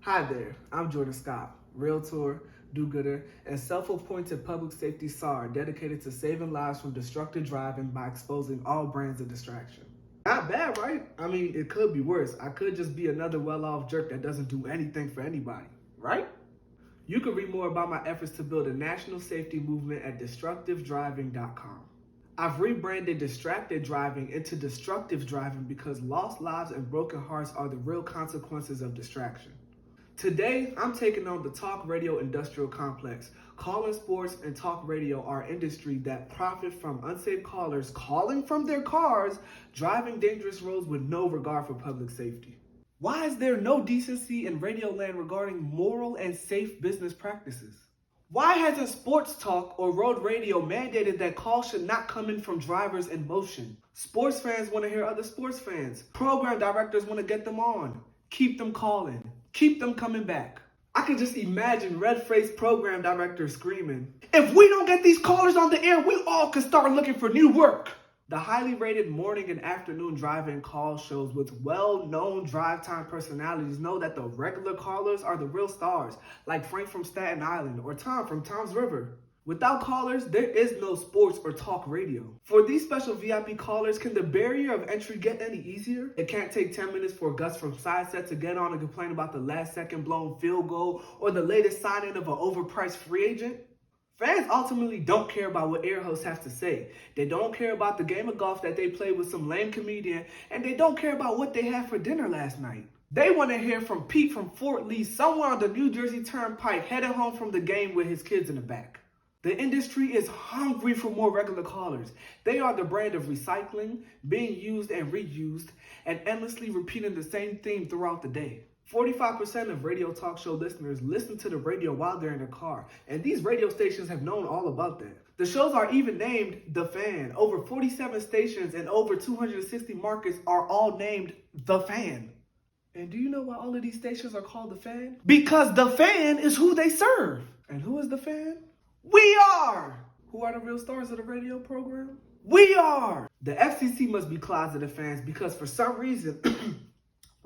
Hi there, I'm Jordan Skopp, realtor, do-gooder, and self-appointed public safety SAR dedicated to saving lives from destructive driving by exposing all brands of distraction. Not bad, right? I mean, it could be worse. I could just be another well-off jerk that doesn't do anything for anybody, right? You can read more about my efforts to build a national safety movement at destructivedriving.com. I've rebranded distracted driving into destructive driving because lost lives and broken hearts are the real consequences of distraction. Today, I'm taking on the talk radio industrial complex. Call-in sports and talk radio are industry that profit from unsafe callers calling from their cars, driving dangerous roads with no regard for public safety. Why is there no decency in radio land regarding moral and safe business practices? Why hasn't sports talk or road radio mandated that calls should not come in from drivers in motion? Sports fans want to hear other sports fans. Program directors want to get them on. Keep them calling. Keep them coming back. I can just imagine red-faced program directors screaming, "If we don't get these callers on the air, we all could start looking for new work." The highly rated morning and afternoon drive-in call shows with well-known drive time personalities know that the regular callers are the real stars, like Frank from Staten Island or Tom from Tom's River. Without callers, there is no sports or talk radio. For these special VIP callers, can the barrier of entry get any easier? It can't take 10 minutes for Gus from Side Set to get on and complain about the last second blown field goal or the latest signing of an overpriced free agent. Fans ultimately don't care about what air hosts have to say. They don't care about the game of golf that they played with some lame comedian, and they don't care about what they had for dinner last night. They want to hear from Pete from Fort Lee, somewhere on the New Jersey Turnpike, headed home from the game with his kids in the back. The industry is hungry for more regular callers. They are the brand of recycling, being used and reused, and endlessly repeating the same theme throughout the day. 45% of radio talk show listeners listen to the radio while they're in the car, and these radio stations have known all about that. The shows are even named The Fan. Over 47 stations and over 260 markets are all named The Fan. And do you know why all of these stations are called The Fan? Because The Fan is who they serve. And who is The Fan? We are! Who are the real stars of the radio program? We are! The FCC must be closeted fans because for some reason,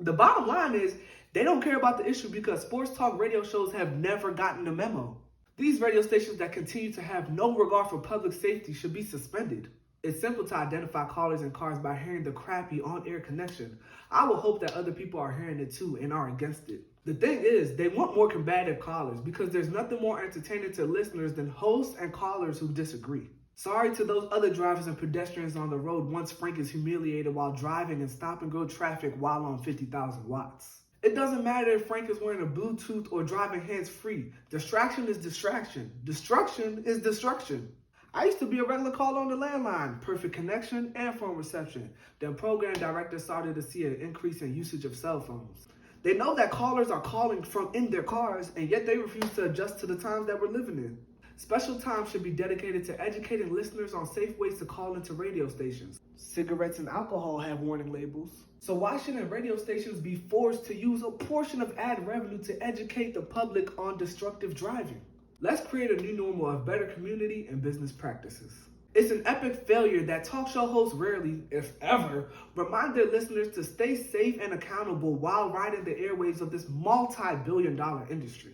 the bottom line is they don't care about the issue because sports talk radio shows have never gotten the memo. These radio stations that continue to have no regard for public safety should be suspended. It's simple to identify callers in cars by hearing the crappy on-air connection. I will hope that other people are hearing it too and are against it. The thing is, they want more combative callers because there's nothing more entertaining to listeners than hosts and callers who disagree. Sorry to those other drivers and pedestrians on the road once Frank is humiliated while driving in stop-and-go traffic while on 50,000 watts. It doesn't matter if Frank is wearing a Bluetooth or driving hands-free. Distraction is distraction. Destruction is destruction. I used to be a regular caller on the landline, perfect connection and phone reception. Then program directors started to see an increase in usage of cell phones. They know that callers are calling from in their cars, and yet they refuse to adjust to the times that we're living in. Special time should be dedicated to educating listeners on safe ways to call into radio stations. Cigarettes and alcohol have warning labels. So why shouldn't radio stations be forced to use a portion of ad revenue to educate the public on destructive driving? Let's create a new normal of better community and business practices. It's an epic failure that talk show hosts rarely, if ever, remind their listeners to stay safe and accountable while riding the airwaves of this multi-billion-dollar industry.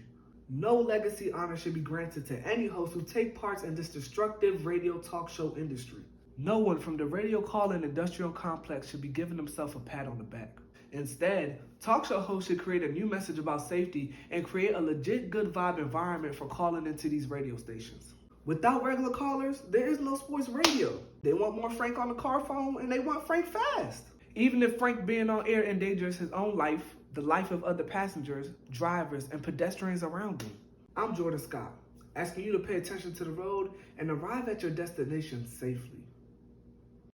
No legacy honor should be granted to any hosts who take part in this destructive radio talk show industry. No one from the radio call-in industrial complex should be giving themselves a pat on the back. Instead, talk show hosts should create a new message about safety and create a legit good vibe environment for calling into these radio stations. Without regular callers, there is no sports radio. They want more Frank on the car phone, and they want Frank fast. Even if Frank being on air endangers his own life, the life of other passengers, drivers, and pedestrians around him. I'm Jordan Skopp, asking you to pay attention to the road and arrive at your destination safely.